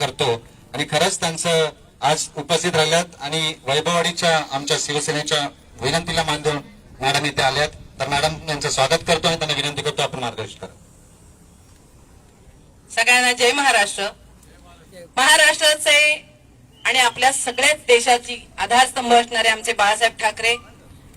करतो आणि खरंच त्यांचं आज उपस्थित राहिल्यात आणि वैभववाडीच्या आमच्या शिवसेनेच्या विनंतीला मान देऊन मॅडम इथे आल्यात, तर मॅडम यांचं स्वागत करतो आणि त्यांना विनंती करतो आपण मार्गदर्शन करा. सगळ्यांना जय महाराष्ट्र. महाराष्ट्राचे आणि आपल्या सगळ्याच देशाची आधारस्तंभ असणारे आमचे बाळासाहेब ठाकरे,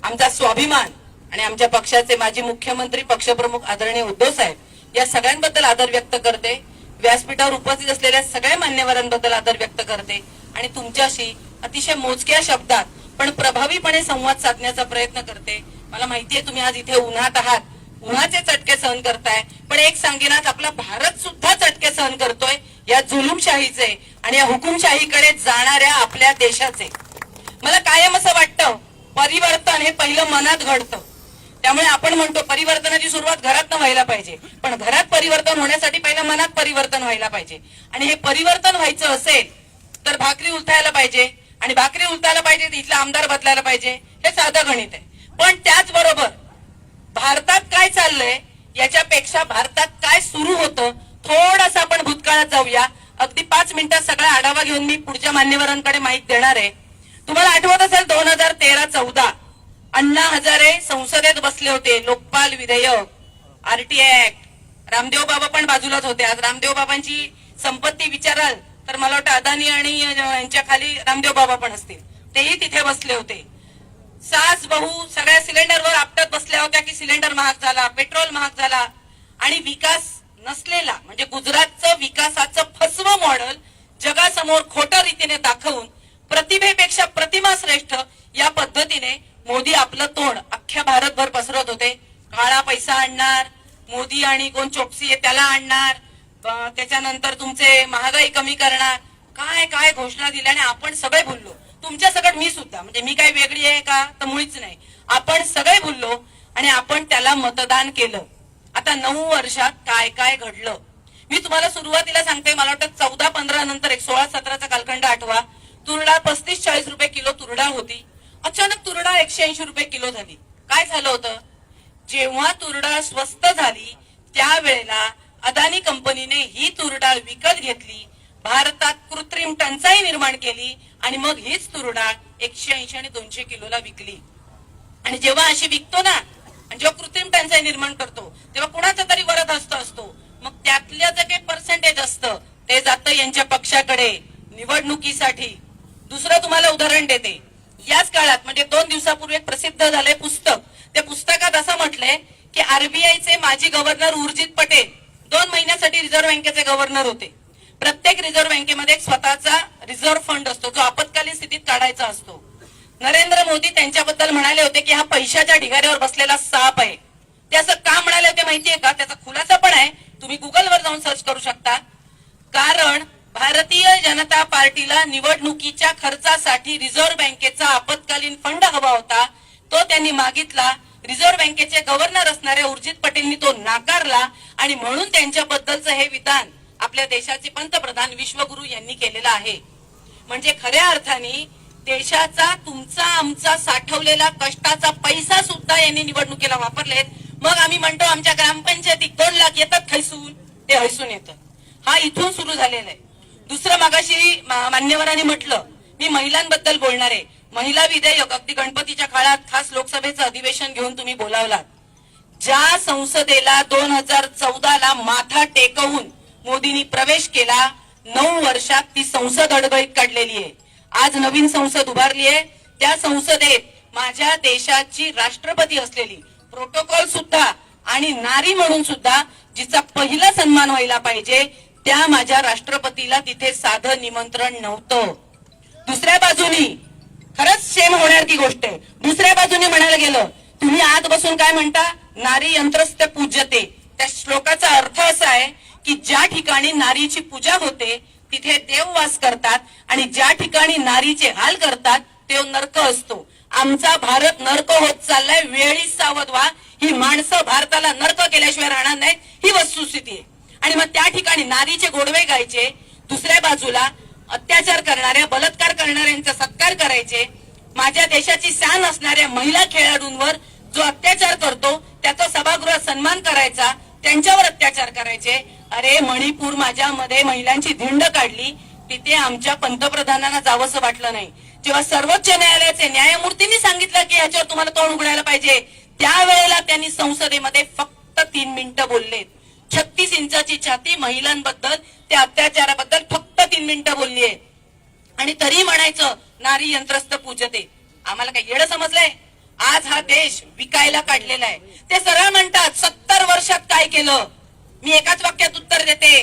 आमचा स्वाभिमान आणि आमच्या पक्षाचे माजी मुख्यमंत्री पक्षप्रमुख आदरणीय उद्धव साहेब या सगळ्यांबद्दल आदर व्यक्त करते. व्यासपीठावर उपस्थित असलेल्या सगळ्या मान्यवरांबद्दल आदर व्यक्त करते आणि तुमच्याशी अतिशय मोजक्या शब्दात पण प्रभावीपणे संवाद साधण्याचा प्रयत्न करते. मला माहितीये तुम्ही आज इथे उन्हात आहात, उन्हाचे चटके सहन करताय, पण एक सांगेनात आपला भारत सुद्धा चटके सहन करतोय या जुलूमशाहीचे आणि या हुकुमशाहीकडे जाणाऱ्या आपल्या देशाचे. मला कायम असं वाटतं परिवर्तन हे पहिलं मनात घडतं. त्यामुळे आपण म्हणतो परिवर्तनाची सुरुवात घरातनं व्हायला पाहिजे, पण घरात परिवर्तन होण्यासाठी पहिलं मनात परिवर्तन व्हायला पाहिजे. आणि हे परिवर्तन व्हायचं असेल तर भाकरी उलटायला पाहिजे आणि भाकरी उलटायला पाहिजे इथला आमदार बदलायला पाहिजे. हे साधं गणित आहे. पण त्याचबरोबर भारतात काय चाललंय याच्यापेक्षा भारतात काय सुरू होतं थोडंसं आपण भूतकाळात जाऊया. अगदी 5 मिनिटात सगळा आढावा घेऊन मी पुढच्या मान्यवरांकडे माहिती देणार आहे. तुम्हाला आठवत असेल 2013-14 अण्णा हजारे संसदेत बसले होते. लोकपाल विधेयक, आरटीआय ऍक्ट. रामदेव बाबा पण बाजूलाच होते. आज रामदेव बाबांची संपत्ती विचाराल तर मला वाटतं अदानी आणि यांच्या खाली रामदेव बाबा पण असतील, तेही तिथे बसले होते. सास बहू सगळ्या सिलेंडरवर आपटत बसल्या होत्या की सिलेंडर महाग झाला, पेट्रोल महाग झाला आणि विकास नसलेला म्हणजे गुजरातचं विकासाचं फसवं मॉडेल जगासमोर खोट्या रीतीने दाखवून प्रतिभेपेक्षा प्रतिमा श्रेष्ठ या पद्धतीने मोदी आपलं तोंड अख्ख्या भारतभर पसरत होते. काळा पैसा आणणार मोदी आणि कोण चोक्सी आहे त्याला आणणार, त्याच्यानंतर तुमचे महागाई कमी करणार, काय काय घोषणा दिल्या आणि आपण सगळे भुललो. तुमच्या सकट मी सुद्धा, म्हणजे मी काही वेगळी आहे का तर मुळीच नाही, आपण सगळे भुललो आणि आपण त्याला मतदान केलं. आता 9 वर्षात काय काय घडलं मी तुम्हाला सुरुवातीला सांगते. मला वाटतं 14-15 नंतर एक 16-17चा कालखंड आठवा. तुरडाळ 35-40 रुपये किलो तुरडाळ होती. अचानक तुरडाळ 180 रुपये किलो झाली. काय झालं होतं? जेव्हा तुरडाळ स्वस्त झाली त्यावेळेला अदानी कंपनीने ही तुरडाळ विकत घेतली, भारतात कृत्रिम टंचाई निर्माण केली आणि मग हीच तुरडाळ 180 आणि 200 किलोला विकली. आणि जेव्हा अशी विकतो ना आणि जेव्हा कृत्रिम टंचाई निर्माण करतो तेव्हा कुणाचा तरी वरदहस्त असतो. मग त्यातल्या जे काही पर्सेंटेज असतं ते जातं यांच्या पक्षाकडे निवडणुकीसाठी. दुसरं तुम्हाला उदाहरण देते. याच काळात म्हणजे 2 दिवसापूर्वी एक प्रसिद्ध झालंय पुस्तक. त्या पुस्तकात असं म्हटलंय की आरबीआयचे माजी गव्हर्नर उर्जित पटेल 2 महिन्यासाठी रिझर्व्ह बँकेचे गव्हर्नर होते. प्रत्येक रिझर्व्ह बँकेमध्ये एक स्वतःचा रिझर्व्ह फंड असतो जो आपत्कालीन स्थितीत काढायचा असतो. नरेंद्र मोदी त्यांच्याबद्दल म्हणाले होते की हा पैशाच्या ढिगाऱ्यावर बसलेला साप आहे. ते असं का म्हणाले होते माहितीये का? त्याचा खुलासा पण आहे, तुम्ही गुगलवर जाऊन सर्च करू शकता. कारण भारतीय जनता पार्टीला निवडणुकीच्या खर्चासाठी रिझर्व्ह बँकेचा आपत्कालीन फंड हवा होता. तो त्यांनी मागितला. रिझर्व्ह बँकेचे गव्हर्नर असणाऱ्या उर्जित पटेलनी तो नाकारला आणि म्हणून त्यांच्याबद्दलचं हे विधान आपल्या देशाचे पंतप्रधान विश्वगुरु यांनी केलेलं आहे. म्हणजे खऱ्या अर्थाने देशाचा तुमचा आमचा साठवलेला कष्टाचा पैसा सुद्धा यांनी निवडणुकीला वापरलेत. मग आम्ही म्हणतो आमच्या ग्रामपंचायतीत 2 लाख येतात खैसून, ते हैसून येतं. हा इथून सुरू झालेला आहे. दुसरं मागाशी मान्यवरांनी म्हटलं मी महिलांबद्दल बोलणार आहे. महिला विधेयक अगदी गणपतीच्या काळात खास लोकसभेचं अधिवेशन घेऊन तुम्ही बोलावलात. ज्या संसदेला 2014ला माथा टेकवून मोदींनी प्रवेश केला 9 वर्षात ती संसद अडगळीत काढलेली आहे. आज नवीन संसद उभारली आहे. त्या संसदेत माझ्या देशाची राष्ट्रपती असलेली प्रोटोकॉल सुद्धा आणि नारी म्हणून सुद्धा जिचा पहिला सन्मान व्हायला पाहिजे त्या माझ्या राष्ट्रपतीला तिथे साधं निमंत्रण नव्हतं. दुसऱ्या बाजूनी खरंच शेम होण्याची गोष्ट आहे. दुसऱ्या बाजूने म्हणायला गेलं तुम्ही आत बसून काय म्हणता नारी यंत्रस्थ पूज्यते. त्या श्लोकाचा अर्थ असा आहे की ज्या ठिकाणी नारीची पूजा होते तिथे देव वास करतात आणि ज्या ठिकाणी नारीचे हाल करतात ते नरक असतो. आमचा भारत नरक होत चाललाय. वेळी सावध व्हा. ही माणसं भारताला नरक केल्याशिवाय राहणार नाहीत, ही वस्तुस्थिती आहे. आणि मग त्या ठिकाणी नारीचे गोडवे गायचे, दुसऱ्या बाजूला अत्याचार करणाऱ्या बलात्कार करणाऱ्यांचा सत्कार करायचे. माझ्या देशाची शान असणाऱ्या महिला खेळाडूंवर जो अत्याचार करतो त्याचा सभागृहात सन्मान करायचा, त्यांच्यावर अत्याचार करायचे. अरे मणिपूर माझ्यामध्ये महिलांची धिंड काढली, तिथे आमच्या पंतप्रधानांना जावंसं वाटलं नाही. जेव्हा सर्वोच्च न्यायालयाचे न्यायमूर्तींनी सांगितलं की याच्यावर तुम्हाला तोंड उघडायला पाहिजे, त्यावेळेला त्यांनी संसदेमध्ये फक्त 3 मिनिटं बोललेत. 36 इंचाची छाती महिलांबद्दल, त्या अत्याचाराबद्दल फक्त 3 मिनिटं बोललीये. आणि तरी म्हणायचं नारी यंत्रस्थ पूजते. आम्हाला काय येडं समजलंय? आज हा देश विकायला काढलेला आहे. ते सरळ म्हणतात 70 वर्षात काय केलं. मी एकाच वाक्यात उत्तर देते,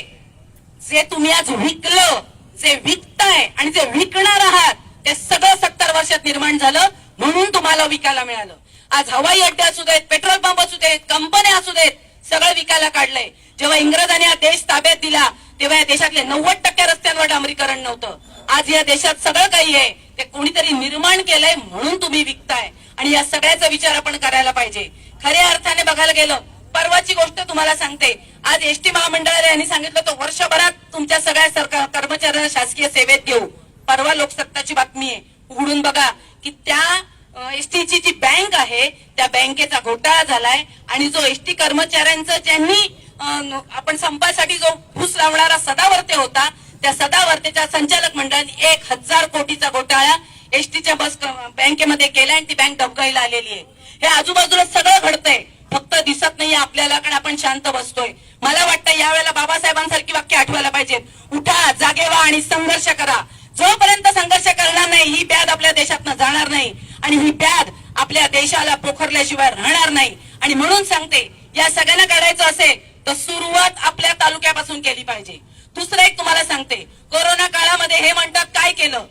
जे तुम्ही आज विकलं, जे विकताय आणि जे विकणार आहात, ते सगळं 70 वर्षात निर्माण झालं, म्हणून तुम्हाला विकायला मिळालं. आज हवाई अड्डे असू देत, पेट्रोल पंप असू देत, कंपन्या असू देत, सगळं विकायला काढलंय. जेव्हा इंग्रजांनी हा देश ताब्यात दिला तेव्हा या देशातले 90% रस्त्यांवर डांबरीकरण नव्हतं. आज या देशात सगळं काही आहे, ते कोणीतरी निर्माण केलंय म्हणून तुम्ही विकताय. आणि या सगळ्याचा विचार आपण करायला पाहिजे. खऱ्या अर्थाने बघायला गेलं, परवाची गोष्ट तुम्हाला सांगते. आज एसटी महामंडळाला यांनी सांगितलं तो वर्षभरात तुमच्या सगळ्या सरकार कर्मचाऱ्यांना शासकीय सेवेत घेऊ. परवा लोकसत्ताची बातमी आहे, उघडून बघा की त्या एसटीची जी बँक आहे त्या बँकेचा घोटाळा झालाय. आणि जो एसटी कर्मचाऱ्यांचं ज्यांनी आपण संपासाठी जो फूस लावणारा सदावर्ते होता, त्या सदावर्तेच्या संचालक मंडळाने 1000 कोटीचा घोटाळा एसटीच्या बस बँकेमध्ये केला आणि ती बँक डबघाईला आलेली आहे. हे आजूबाजूला सगळं घडतंय, फक्त दिसत नाहीये आपल्याला, कारण आपण शांत बसतोय. मला वाटतं यावेळेला बाबासाहेबांसारखी वाक्य आठवायला पाहिजेत. उठा, जागे व्हा आणि संघर्ष करा. जोपर्यंत संघर्ष करणार नाही ही ब्याद आपल्या देशातनं जाणार नाही आणि ही ब्याद आपल्या देशाला पोखरल्याशिवाय राहणार नाही. आणि म्हणून सांगते, या सगळ्यांना काढायचं असेल तर सुरुवात आपल्या तालुक्यापासून केली पाहिजे. दुसरं एक तुम्हाला सांगते, कोरोना काळामध्ये हे म्हणतात काय केलं.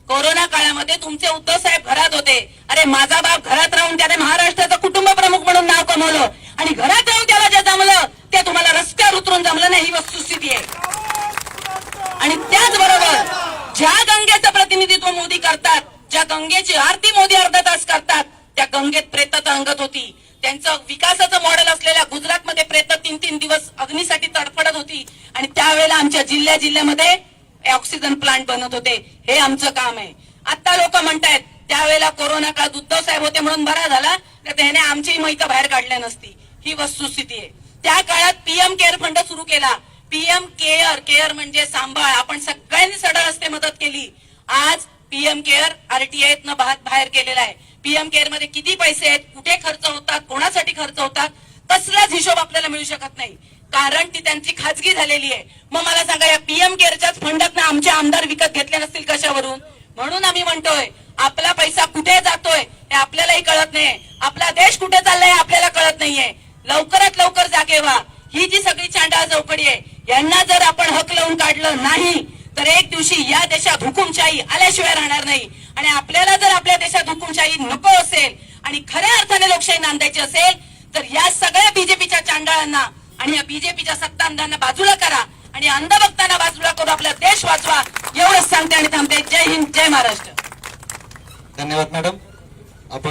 कोरोना काळामध्ये तुमचे उद्धव साहेब घरात होते. अरे माझा बाप घरात राहून त्याने महाराष्ट्राचं कुटुंब प्रमुख म्हणून नाव कमवलं आणि घरात राहून त्याला जे जमलं ते तुम्हाला रस्त्यावर उतरून जमलं नाही, ही वस्तुस्थिती आहे. आणि त्याचबरोबर ज्या गंगेचं प्रतिनिधित्व मोदी करतात, ज्या गंगेची आरती मोदी अर्धा तास करतात, त्या गंगेत प्रेतता अंगत होती. त्यांचं विकासाचं मॉडेल असलेल्या गुजरातमध्ये प्रेत 3-3 दिवस अग्नीसाठी तडफडत होती आणि त्यावेळेला आमच्या जिल्ह्यामध्ये ऑक्सिजन प्लांट बनत होते. हे आमचं काम आहे. आता लोक म्हणतायत त्यावेळेला कोरोना काळात उद्धव साहेब होते म्हणून बरा झाला, तर त्याने आमची मैत बाहेर काढल्या नसती. ही वस्तुस्थिती आहे. त्या काळात पीएम केअर फंड सुरू केला. पीएम केअर म्हणजे सांभाळ. आपण सगळ्यांनी सडळ हस्ते मदत केली. आज पीएम केअर आरटीआयतनं बाहेर केलेला आहे. पीएम केअर मध्ये किती पैसे आहेत, कुठे खर्च होतात, कोणासाठी खर्च होतात, कसलाच हिशोब आपल्याला मिळू शकत नाही, कारण ती त्यांची खाजगी झालेली आहे. मग मला सांगा, या पीएम केअरच्याच फंडातनं आमचे आमदार विकत घेतले नसतील कशावरून? म्हणून आम्ही म्हणतोय, आपला पैसा कुठे जातोय हे आपल्यालाही कळत नाहीये. आपला देश कुठे चाललाय आपल्याला कळत नाहीये. लवकरात लवकर जागे व्हा. ही जी सगळी चांडाळ चौकडी आहे, यांना जर आपण हक लावून काढलं नाही तर एक दिवशी या देशात हुकुमशाही आल्याशिवाय राहणार नाही. आणि आपल्याला जर आपल्या देशात हुकुमशाही नको असेल आणि खऱ्या अर्थाने लोकशाही नांदायची असेल तर या सगळ्या बीजेपीच्या चांडाळांना आणि या बीजेपीच्या सत्तांधांना बाजूला करा आणि अंधभक्तांना बाजूला करून आपला देश वाचवा. एवढंच सांगते आणि थांबते. जय हिंद, जय महाराष्ट्र. धन्यवाद मॅडम.